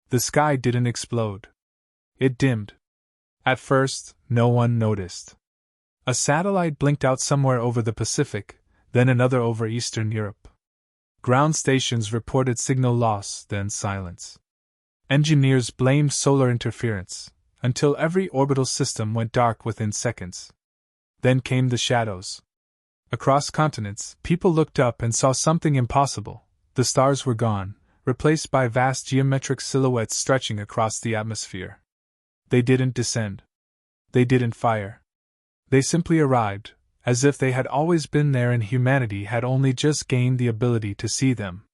The sky didn't explode. It dimmed. At first, no one noticed. A satellite blinked out somewhere over the Pacific, then another over Eastern Europe. Ground stations reported signal loss, then silence. Engineers blamed solar interference, until every orbital system went dark within seconds. Then came the shadows. Across continents, people looked up and saw something impossible. The stars were gone, replaced by vast geometric silhouettes stretching across the atmosphere. They didn't descend. They didn't fire. They simply arrived, as if they had always been there and humanity had only just gained the ability to see them.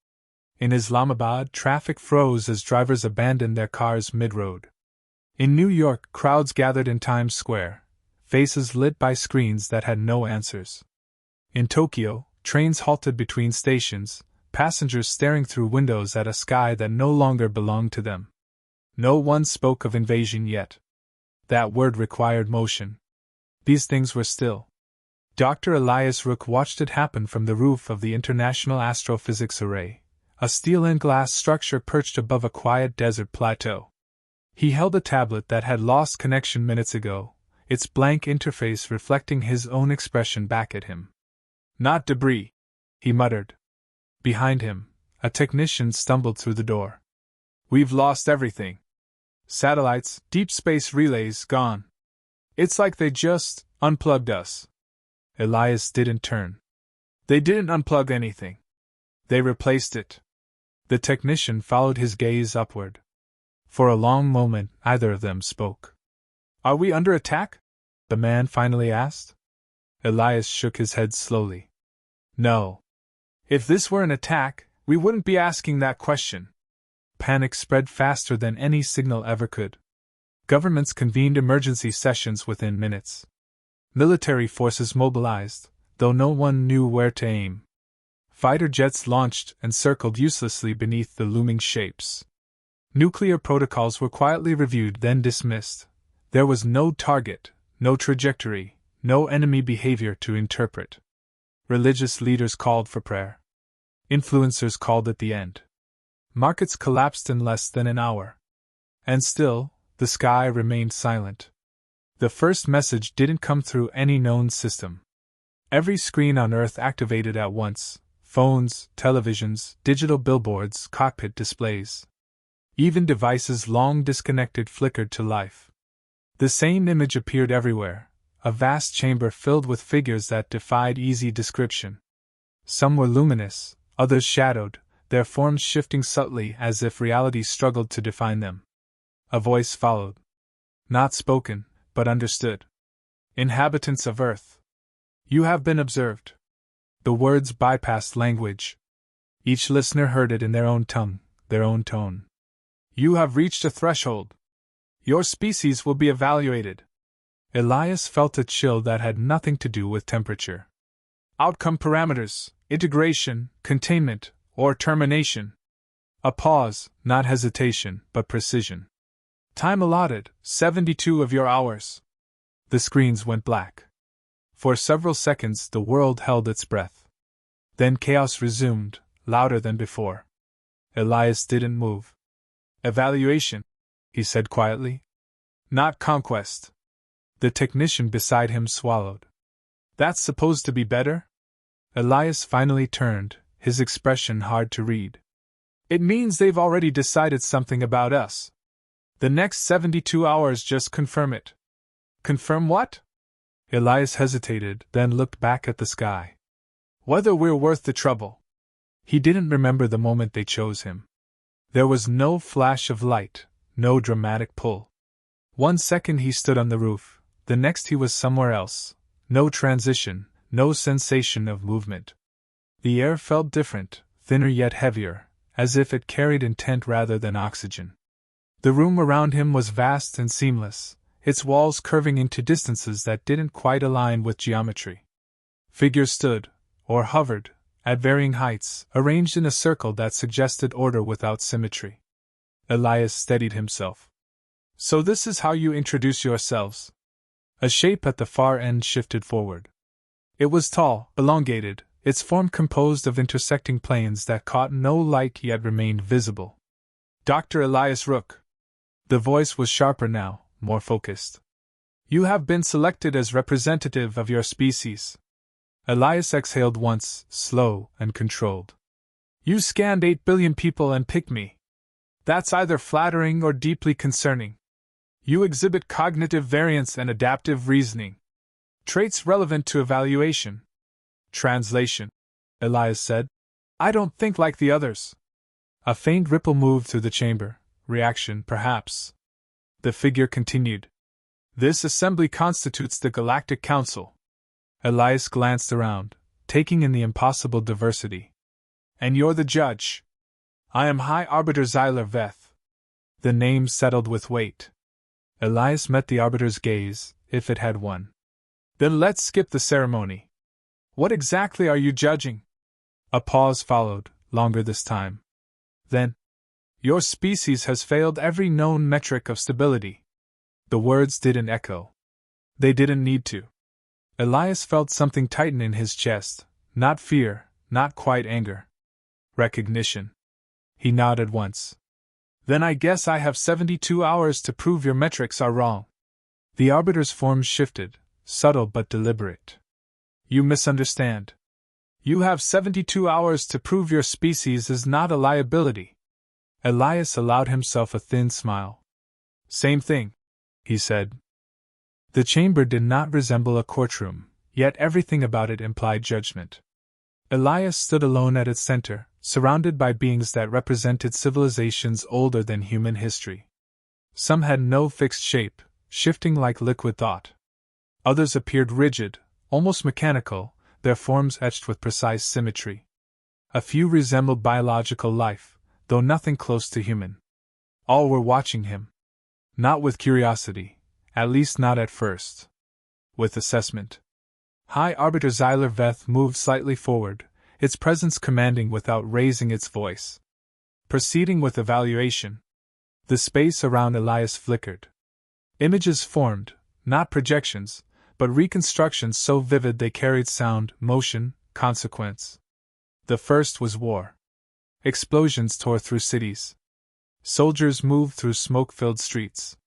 In Islamabad, traffic froze as drivers abandoned their cars mid-road. In New York, crowds gathered in Times Square, faces lit by screens that had no answers. In Tokyo, trains halted between stations, passengers staring through windows at a sky that no longer belonged to them. No one spoke of invasion yet. That word required motion. These things were still. Dr. Elias Rook watched it happen from the roof of the International Astrophysics Array, a steel and glass structure perched above a quiet desert plateau. He held a tablet that had lost connection minutes ago, its blank interface reflecting his own expression back at him. "Not debris," he muttered. Behind him, a technician stumbled through the door. "We've lost everything. Satellites, deep space relays, gone. It's like they just unplugged us." Elias didn't turn. "They didn't unplug anything. They replaced it." The technician followed his gaze upward. For a long moment, neither of them spoke. "Are we under attack?" the man finally asked. Elias shook his head slowly. "No. If this were an attack, we wouldn't be asking that question." Panic spread faster than any signal ever could. Governments convened emergency sessions within minutes. Military forces mobilized, though no one knew where to aim. Fighter jets launched and circled uselessly beneath the looming shapes. Nuclear protocols were quietly reviewed, then dismissed. There was no target, no trajectory, no enemy behavior to interpret. Religious leaders called for prayer. Influencers called it the end. Markets collapsed in less than an hour. And still, the sky remained silent. The first message didn't come through any known system. Every screen on Earth activated at once: phones, televisions, digital billboards, cockpit displays. Even devices long disconnected flickered to life. The same image appeared everywhere, a vast chamber filled with figures that defied easy description. Some were luminous, others shadowed, their forms shifting subtly as if reality struggled to define them. A voice followed. Not spoken, but understood. "Inhabitants of Earth. You have been observed." The words bypassed language. Each listener heard it in their own tongue, their own tone. "You have reached a threshold. Your species will be evaluated." Elias felt a chill that had nothing to do with temperature. "Outcome parameters, integration, containment, or termination." A pause, not hesitation, but precision. "Time allotted, 72 of your hours." The screens went black. For several seconds the world held its breath. Then chaos resumed, louder than before. Elias didn't move. "Evaluation," he said quietly. "Not conquest." The technician beside him swallowed. "That's supposed to be better?" Elias finally turned, his expression hard to read. "It means they've already decided something about us. The next 72 hours just confirm it." "Confirm what?" Elias hesitated, then looked back at the sky. "Whether we're worth the trouble." He didn't remember the moment they chose him. There was no flash of light, no dramatic pull. 1 second he stood on the roof, the next he was somewhere else. No transition, no sensation of movement. The air felt different, thinner yet heavier, as if it carried intent rather than oxygen. The room around him was vast and seamless, its walls curving into distances that didn't quite align with geometry. Figures stood, or hovered, at varying heights, arranged in a circle that suggested order without symmetry. Elias steadied himself. "So this is how you introduce yourselves?" A shape at the far end shifted forward. It was tall, elongated, its form composed of intersecting planes that caught no light yet remained visible. Dr. Elias Rook. The voice was sharper now, more focused. You have been selected as representative of your species. Elias exhaled once, slow and controlled. You scanned 8 billion people and picked me. That's either flattering or deeply concerning. You exhibit cognitive variance and adaptive reasoning. Traits relevant to evaluation. Translation. Elias said. I don't think like the others. A faint ripple moved through the chamber. Reaction, perhaps. The figure continued. This assembly constitutes the Galactic Council. Elias glanced around, taking in the impossible diversity. And you're the judge. I am High Arbiter Xyler Veth. The name settled with weight. Elias met the Arbiter's gaze, if it had one. Then let's skip the ceremony. What exactly are you judging? A pause followed, longer this time. Then, your species has failed every known metric of stability. The words didn't echo. They didn't need to. Elias felt something tighten in his chest, not fear, not quite anger. Recognition. He nodded once. Then I guess I have 72 hours to prove your metrics are wrong. The Arbiter's form shifted, subtle but deliberate. You misunderstand. You have 72 hours to prove your species is not a liability. Elias allowed himself a thin smile. Same thing, he said. The chamber did not resemble a courtroom, yet everything about it implied judgment. Elias stood alone at its center, surrounded by beings that represented civilizations older than human history. Some had no fixed shape, shifting like liquid thought. Others appeared rigid, almost mechanical, their forms etched with precise symmetry. A few resembled biological life, though nothing close to human. All were watching him. Not with curiosity, at least not at first. With assessment. High Arbiter Xyler Veth moved slightly forward, its presence commanding without raising its voice. Proceeding with evaluation. The space around Elias flickered. Images formed, not projections, but reconstructions so vivid they carried sound, motion, consequence. The first was war. Explosions tore through cities. Soldiers moved through smoke-filled streets.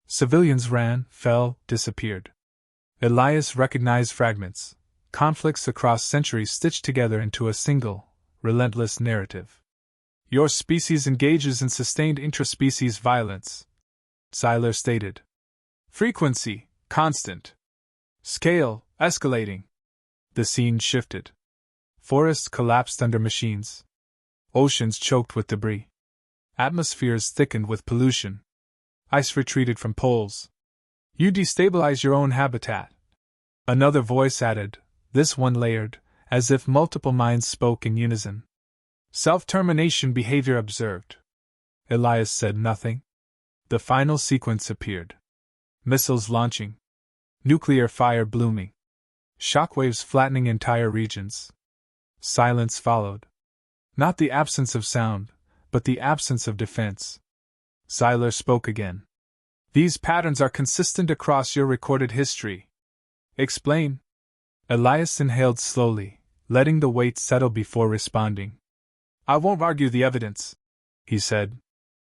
Civilians ran, fell, disappeared. Elias recognized fragments, conflicts across centuries stitched together into a single, relentless narrative. Your species engages in sustained intraspecies violence, Xyler stated. Frequency, constant. Scale, escalating. The scene shifted. Forests collapsed under machines. Oceans choked with debris. Atmospheres thickened with pollution. Ice retreated from poles. You destabilize your own habitat. Another voice added, this one layered, as if multiple minds spoke in unison. Self-termination behavior observed. Elias said nothing. The final sequence appeared. Missiles launching. Nuclear fire blooming. Shockwaves flattening entire regions. Silence followed. Not the absence of sound, but the absence of defense. Xyler spoke again. These patterns are consistent across your recorded history. Explain. Elias inhaled slowly, letting the weight settle before responding. I won't argue the evidence, he said.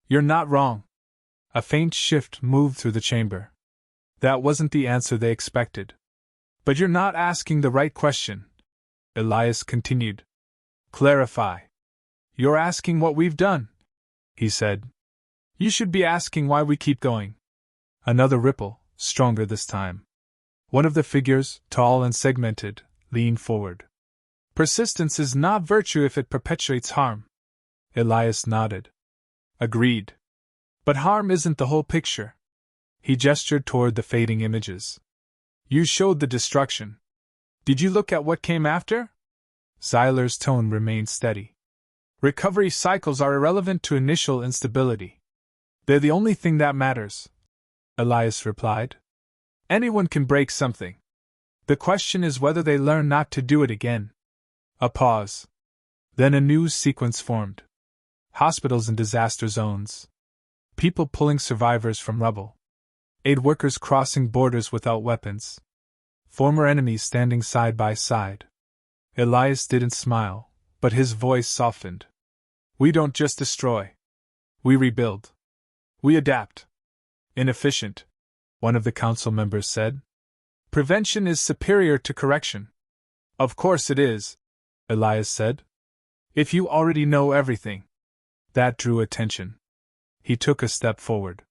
You're not wrong. A faint shift moved through the chamber. That wasn't the answer they expected. But you're not asking the right question, Elias continued. Clarify. You're asking what we've done, he said. You should be asking why we keep going. Another ripple, stronger this time. One of the figures, tall and segmented, leaned forward. Persistence is not virtue if it perpetuates harm. Elias nodded. Agreed. But harm isn't the whole picture. He gestured toward the fading images. You showed the destruction. Did you look at what came after? Xyler's tone remained steady. Recovery cycles are irrelevant to initial instability. They're the only thing that matters, Elias replied. Anyone can break something. The question is whether they learn not to do it again. A pause. Then a new sequence formed. Hospitals in disaster zones. People pulling survivors from rubble. Aid workers crossing borders without weapons. Former enemies standing side by side. Elias didn't smile, but his voice softened. We don't just destroy. We rebuild. We adapt. Inefficient, one of the council members said. Prevention is superior to correction. Of course it is, Elias said. If you already know everything. That drew attention. He took a step forward.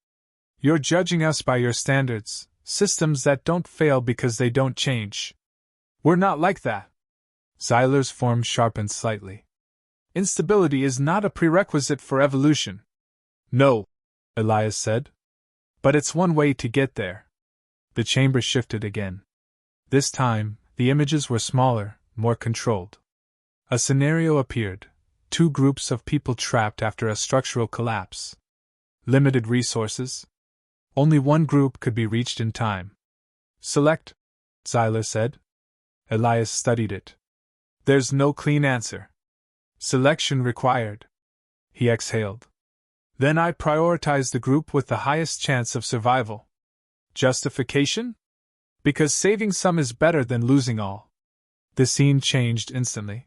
You're judging us by your standards, systems that don't fail because they don't change. We're not like that. Xyler's form sharpened slightly. Instability is not a prerequisite for evolution. No, Elias said. But it's one way to get there. The chamber shifted again. This time, the images were smaller, more controlled. A scenario appeared. 2 groups of people trapped after a structural collapse. Limited resources. Only one group could be reached in time. Select, Xyler said. Elias studied it. There's no clean answer. Selection required. He exhaled. Then I prioritize the group with the highest chance of survival. Justification? Because saving some is better than losing all. The scene changed instantly.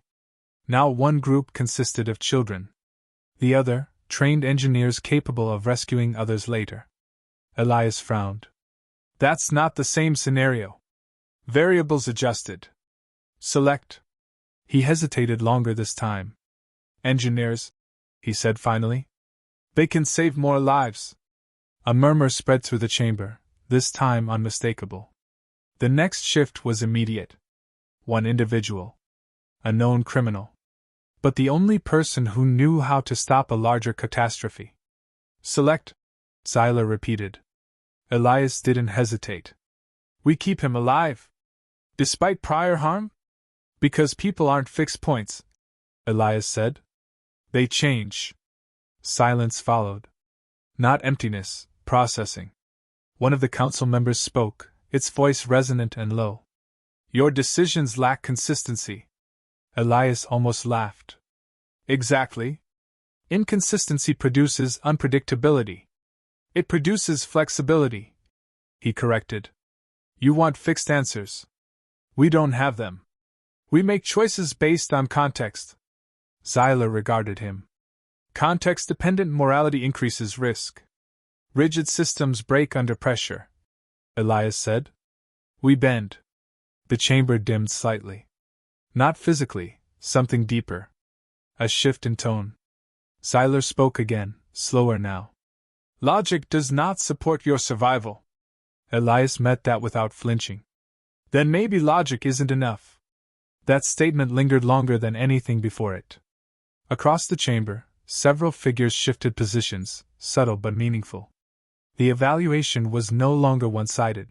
Now one group consisted of children. The other, trained engineers capable of rescuing others later. Elias frowned. That's not the same scenario. Variables adjusted. Select. He hesitated longer this time. Engineers, he said finally. They can save more lives. A murmur spread through the chamber, this time unmistakable. The next shift was immediate. One individual. A known criminal. But the only person who knew how to stop a larger catastrophe. Select, Xyler repeated. Elias didn't hesitate. We keep him alive. Despite prior harm? Because people aren't fixed points, Elias said. They change. Silence followed. Not emptiness, processing. One of the council members spoke, its voice resonant and low. Your decisions lack consistency. Elias almost laughed. Exactly. Inconsistency produces unpredictability. It produces flexibility, he corrected. You want fixed answers. We don't have them. We make choices based on context. Xyler regarded him. Context-dependent morality increases risk. Rigid systems break under pressure, Elias said. We bend. The chamber dimmed slightly. Not physically, something deeper. A shift in tone. Xyler spoke again, slower now. Logic does not support your survival. Elias met that without flinching. Then maybe logic isn't enough. That statement lingered longer than anything before it. Across the chamber, several figures shifted positions, subtle but meaningful. The evaluation was no longer one-sided.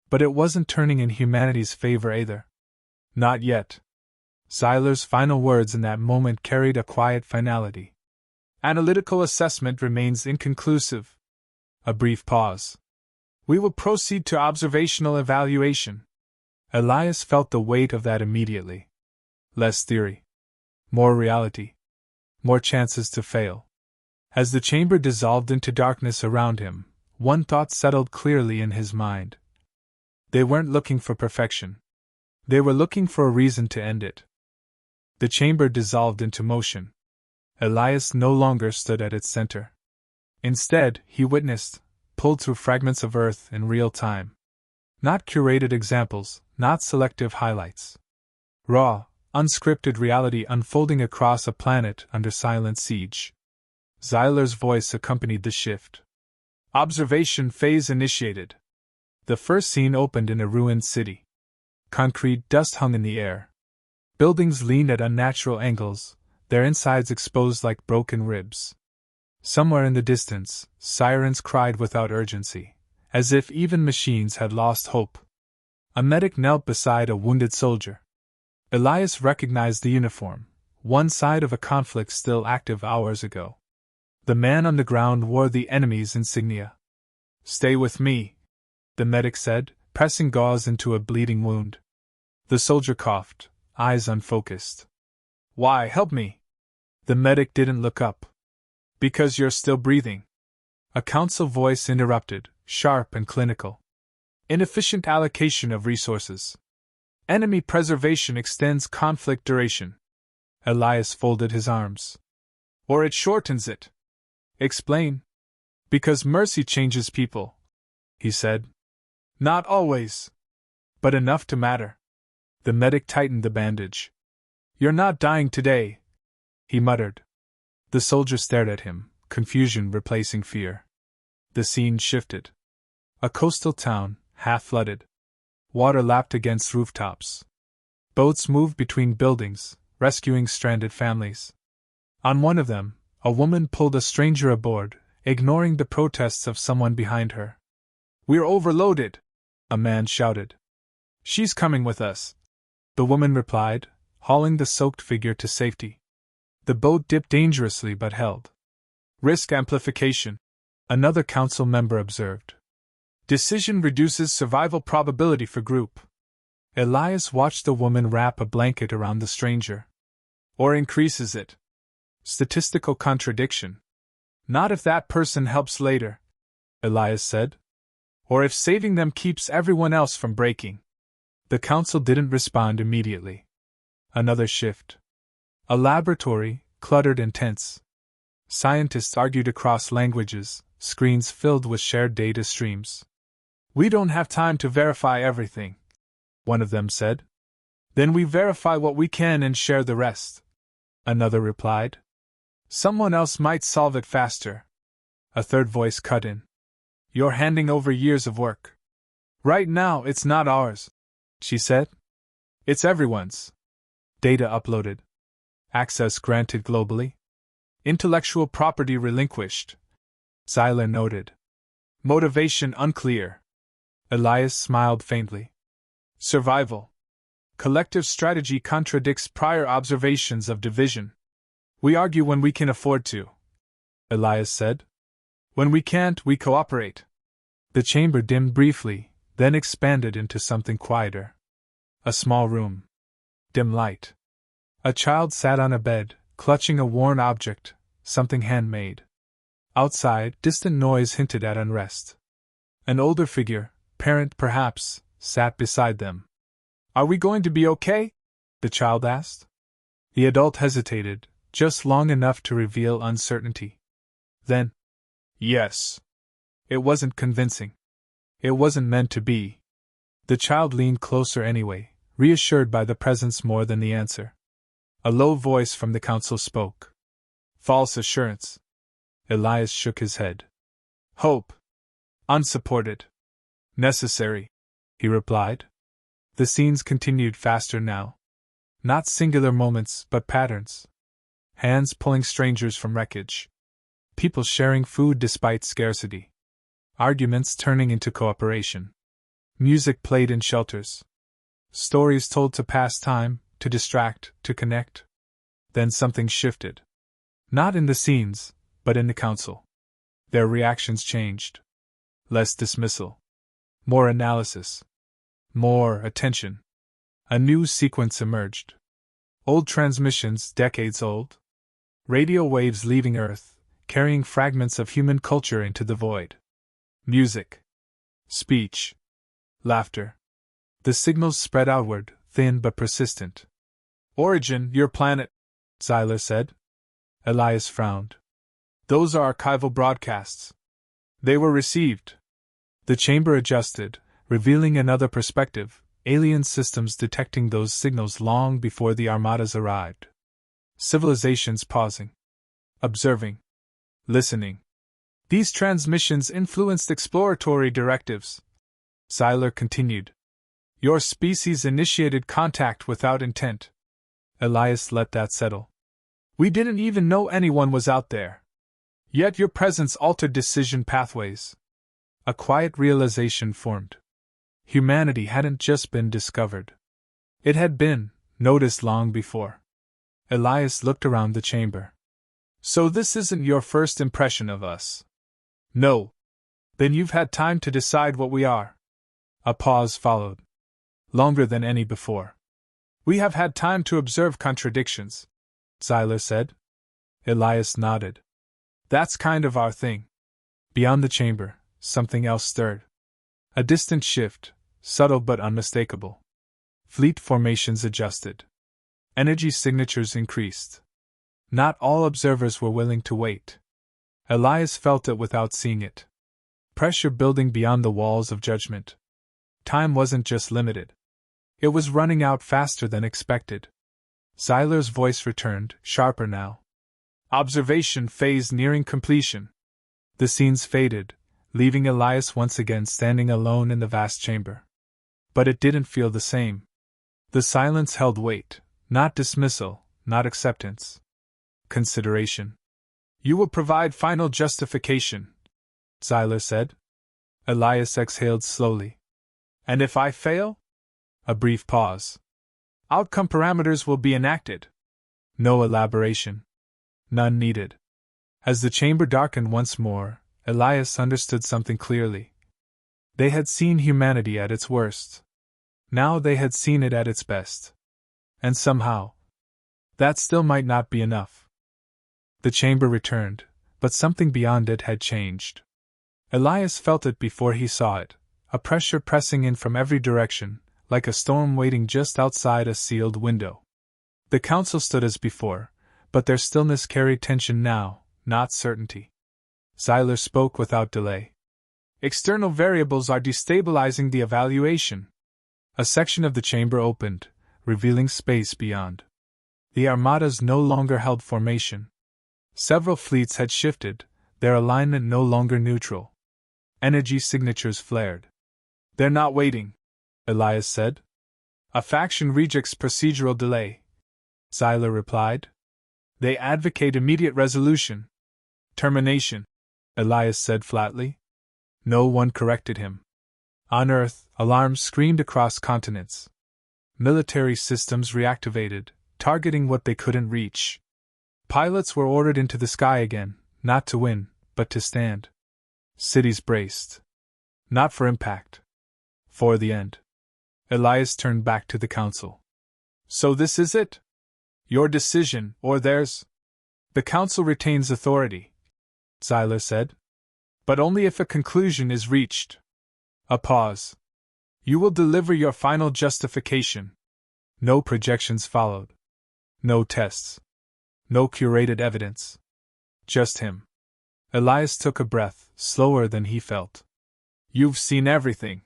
But it wasn't turning in humanity's favor either. Not yet. Xyler's final words in that moment carried a quiet finality. Analytical assessment remains inconclusive. A brief pause. We will proceed to observational evaluation. Elias felt the weight of that immediately. Less theory. More reality. More chances to fail. As the chamber dissolved into darkness around him, one thought settled clearly in his mind. They weren't looking for perfection. They were looking for a reason to end it. The chamber dissolved into motion. Elias no longer stood at its center. Instead, he witnessed, pulled through fragments of Earth in real time. Not curated examples, not selective highlights. Raw, unscripted reality unfolding across a planet under silent siege. Xyler's voice accompanied the shift. Observation phase initiated. The first scene opened in a ruined city. Concrete dust hung in the air. Buildings leaned at unnatural angles, their insides exposed like broken ribs. Somewhere in the distance, sirens cried without urgency, as if even machines had lost hope. A medic knelt beside a wounded soldier. Elias recognized the uniform, one side of a conflict still active hours ago. The man on the ground wore the enemy's insignia. Stay with me, the medic said, pressing gauze into a bleeding wound. The soldier coughed, eyes unfocused. Why, help me? The medic didn't look up. Because you're still breathing. A council voice interrupted, sharp and clinical. Inefficient allocation of resources. Enemy preservation extends conflict duration. Elias folded his arms. Or it shortens it. Explain. Because mercy changes people, he said. Not always. But enough to matter. The medic tightened the bandage. You're not dying today, he muttered. The soldier stared at him, confusion replacing fear. The scene shifted. A coastal town, half flooded. Water lapped against rooftops. Boats moved between buildings, rescuing stranded families. On one of them, a woman pulled a stranger aboard, ignoring the protests of someone behind her. We're overloaded, a man shouted. She's coming with us, the woman replied, hauling the soaked figure to safety. The boat dipped dangerously but held. Risk amplification, another council member observed. Decision reduces survival probability for group. Elias watched the woman wrap a blanket around the stranger. Or increases it. Statistical contradiction. Not if that person helps later, Elias said. Or if saving them keeps everyone else from breaking. The council didn't respond immediately. Another shift. A laboratory, cluttered and tense. Scientists argued across languages, screens filled with shared data streams. We don't have time to verify everything, one of them said. Then we verify what we can and share the rest, another replied. Someone else might solve it faster. A third voice cut in. You're handing over years of work. Right now it's not ours, she said. It's everyone's. Data uploaded. Access granted globally. Intellectual property relinquished. Zyler noted. Motivation unclear. Elias smiled faintly. Survival. Collective strategy contradicts prior observations of division. We argue when we can afford to, Elias said. When we can't, we cooperate. The chamber dimmed briefly, then expanded into something quieter. A small room. Dim light. A child sat on a bed, clutching a worn object, something handmade. Outside, distant noise hinted at unrest. An older figure, parent perhaps, sat beside them. Are we going to be okay? The child asked. The adult hesitated, just long enough to reveal uncertainty. Then, yes. It wasn't convincing. It wasn't meant to be. The child leaned closer anyway, reassured by the presence more than the answer. A low voice from the council spoke. False assurance. Elias shook his head. Hope. Unsupported. Necessary, he replied. The scenes continued faster now. Not singular moments, but patterns. Hands pulling strangers from wreckage. People sharing food despite scarcity. Arguments turning into cooperation. Music played in shelters. Stories told to pass time, to distract, to connect. Then something shifted. Not in the scenes, but in the council. Their reactions changed. Less dismissal. More analysis. More attention. A new sequence emerged. Old transmissions, decades old. Radio waves leaving Earth, carrying fragments of human culture into the void. Music. Speech. Laughter. The signals spread outward, thin but persistent. Origin, your planet, Zyler said. Elias frowned. Those are archival broadcasts. They were received. The chamber adjusted, revealing another perspective, alien systems detecting those signals long before the Armadas arrived. Civilizations pausing. Observing. Listening. These transmissions influenced exploratory directives. Zyler continued. Your species initiated contact without intent. Elias let that settle. We didn't even know anyone was out there. Yet your presence altered decision pathways. A quiet realization formed. Humanity hadn't just been discovered. It had been noticed long before. Elias looked around the chamber. So this isn't your first impression of us? No. Then you've had time to decide what we are. A pause followed. Longer than any before. We have had time to observe contradictions, Zyler said. Elias nodded. That's kind of our thing. Beyond the chamber, something else stirred. A distant shift, subtle but unmistakable. Fleet formations adjusted. Energy signatures increased. Not all observers were willing to wait. Elias felt it without seeing it. Pressure building beyond the walls of judgment. Time wasn't just limited. It was running out faster than expected. Xyler's voice returned, sharper now. Observation phase nearing completion. The scenes faded, leaving Elias once again standing alone in the vast chamber. But it didn't feel the same. The silence held weight, not dismissal, not acceptance. Consideration. You will provide final justification, Xyler said. Elias exhaled slowly. And if I fail? A brief pause. Outcome parameters will be enacted. No elaboration. None needed. As the chamber darkened once more, Elias understood something clearly. They had seen humanity at its worst. Now they had seen it at its best. And somehow, that still might not be enough. The chamber returned, but something beyond it had changed. Elias felt it before he saw it, a pressure pressing in from every direction, like a storm waiting just outside a sealed window. The council stood as before, but their stillness carried tension now, not certainty. Xyler spoke without delay. External variables are destabilizing the evaluation. A section of the chamber opened, revealing space beyond. The Armadas no longer held formation. Several fleets had shifted, their alignment no longer neutral. Energy signatures flared. They're not waiting, Elias said. A faction rejects procedural delay, Xyler replied. They advocate immediate resolution. Termination, Elias said flatly. No one corrected him. On Earth, alarms screamed across continents. Military systems reactivated, targeting what they couldn't reach. Pilots were ordered into the sky again, not to win, but to stand. Cities braced. Not for impact. For the end. Elias turned back to the council. So this is it? Your decision, or theirs? The council retains authority, Xyler said. But only if a conclusion is reached. A pause. You will deliver your final justification. No projections followed. No tests. No curated evidence. Just him. Elias took a breath, slower than he felt. You've seen everything,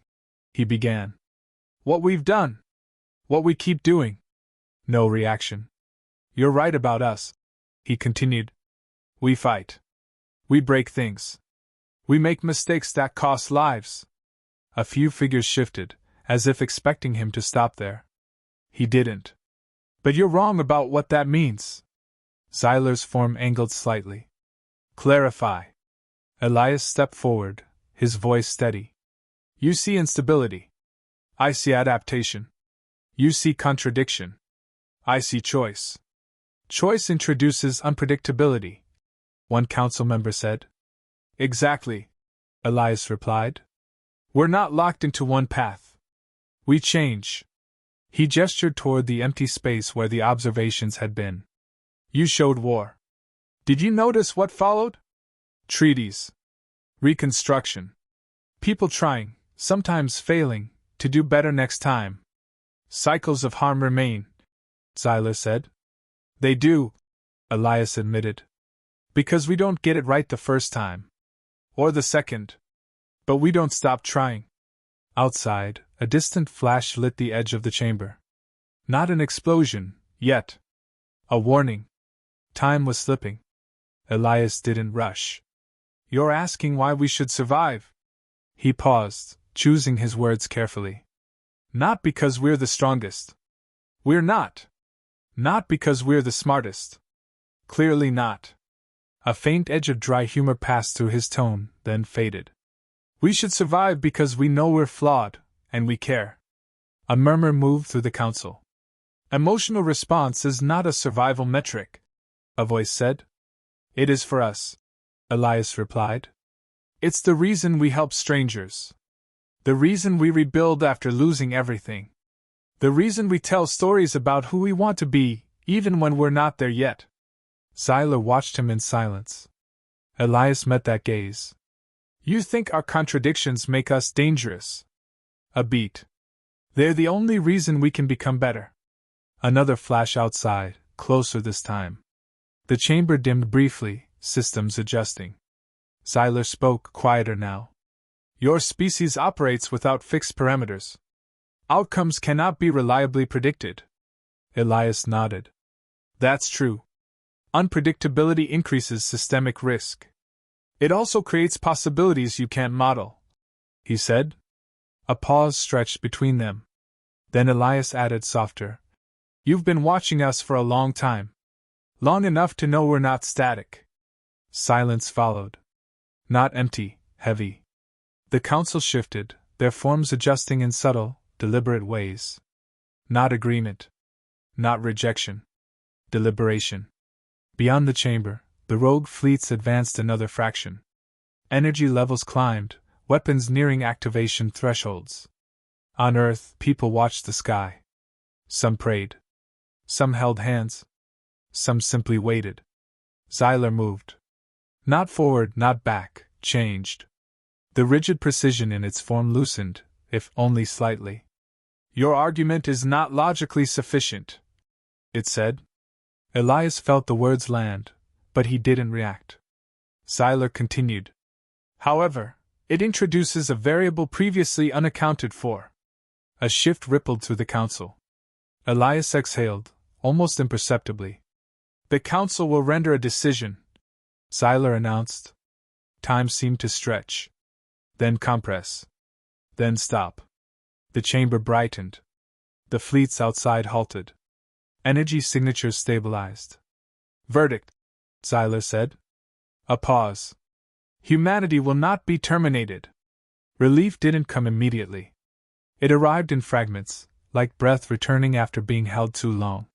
he began. What we've done. What we keep doing. No reaction. You're right about us, he continued. We fight. We break things. We make mistakes that cost lives. A few figures shifted, as if expecting him to stop there. He didn't. But you're wrong about what that means. Xyler's form angled slightly. Clarify. Elias stepped forward, his voice steady. You see instability. I see adaptation. You see contradiction. I see choice. Choice introduces unpredictability, one council member said. Exactly, Elias replied. We're not locked into one path. We change. He gestured toward the empty space where the observations had been. You showed war. Did you notice what followed? Treaties. Reconstruction. People trying, sometimes failing, to do better next time. Cycles of harm remain, Xyler said. They do, Elias admitted. Because we don't get it right the first time. Or the second. But we don't stop trying. Outside, a distant flash lit the edge of the chamber. Not an explosion, yet. A warning. Time was slipping. Elias didn't rush. You're asking why we should survive? He paused, choosing his words carefully. Not because we're the strongest. We're not. Not because we're the smartest. Clearly not. A faint edge of dry humor passed through his tone, then faded. We should survive because we know we're flawed, and we care. A murmur moved through the council. Emotional response is not a survival metric, a voice said. It is for us, Elias replied. It's the reason we help strangers. The reason we rebuild after losing everything. The reason we tell stories about who we want to be, even when we're not there yet. Xyler watched him in silence. Elias met that gaze. You think our contradictions make us dangerous? A beat. They're the only reason we can become better. Another flash outside, closer this time. The chamber dimmed briefly, systems adjusting. Xyler spoke, quieter now. Your species operates without fixed parameters. Outcomes cannot be reliably predicted. Elias nodded. That's true. Unpredictability increases systemic risk. It also creates possibilities you can't model, he said. A pause stretched between them. Then Elias added softer. You've been watching us for a long time. Long enough to know we're not static. Silence followed. Not empty, heavy. The council shifted, their forms adjusting in subtle, deliberate ways. Not agreement. Not rejection. Deliberation. Beyond the chamber, the rogue fleets advanced another fraction. Energy levels climbed, weapons nearing activation thresholds. On Earth, people watched the sky. Some prayed. Some held hands. Some simply waited. Xyler moved. Not forward, not back, changed. The rigid precision in its form loosened, if only slightly. Your argument is not logically sufficient, it said. Elias felt the words land, but he didn't react. Xyler continued. However, it introduces a variable previously unaccounted for. A shift rippled through the council. Elias exhaled, almost imperceptibly. The council will render a decision, Xyler announced. Time seemed to stretch. Then compress. Then stop. The chamber brightened. The fleets outside halted. Energy signatures stabilized. Verdict, Xyler said. A pause. Humanity will not be terminated. Relief didn't come immediately. It arrived in fragments, like breath returning after being held too long.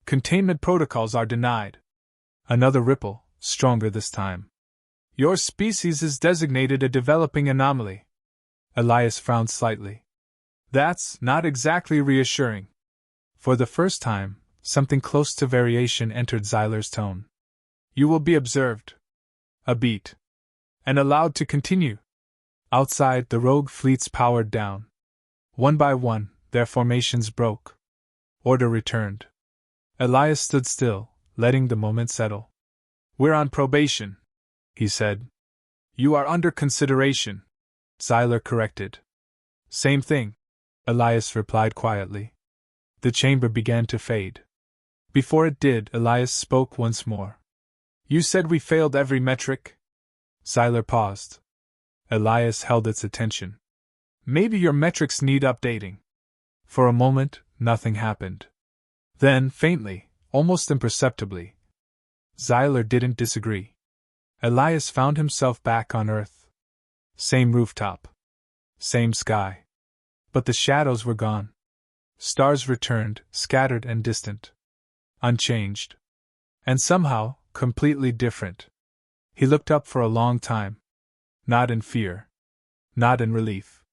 Containment protocols are denied. Another ripple, stronger this time. Your species is designated a developing anomaly. Elias frowned slightly. That's not exactly reassuring. For the first time, something close to variation entered Xyler's tone. You will be observed. A beat. And allowed to continue. Outside, the rogue fleets powered down. One by one, their formations broke. Order returned. Elias stood still, letting the moment settle. We're on probation, he said. You are under consideration, Xyler corrected. Same thing, Elias replied quietly. The chamber began to fade. Before it did, Elias spoke once more. You said we failed every metric? Xyler paused. Elias held its attention. Maybe your metrics need updating. For a moment, nothing happened. Then, faintly, almost imperceptibly, Xyler didn't disagree. Elias found himself back on Earth. Same rooftop. Same sky. But the shadows were gone. Stars returned, scattered and distant. Unchanged. And somehow, completely different. He looked up for a long time. Not in fear. Not in relief.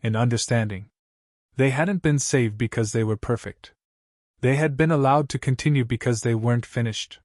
In understanding. They hadn't been saved because they were perfect. They had been allowed to continue because they weren't finished.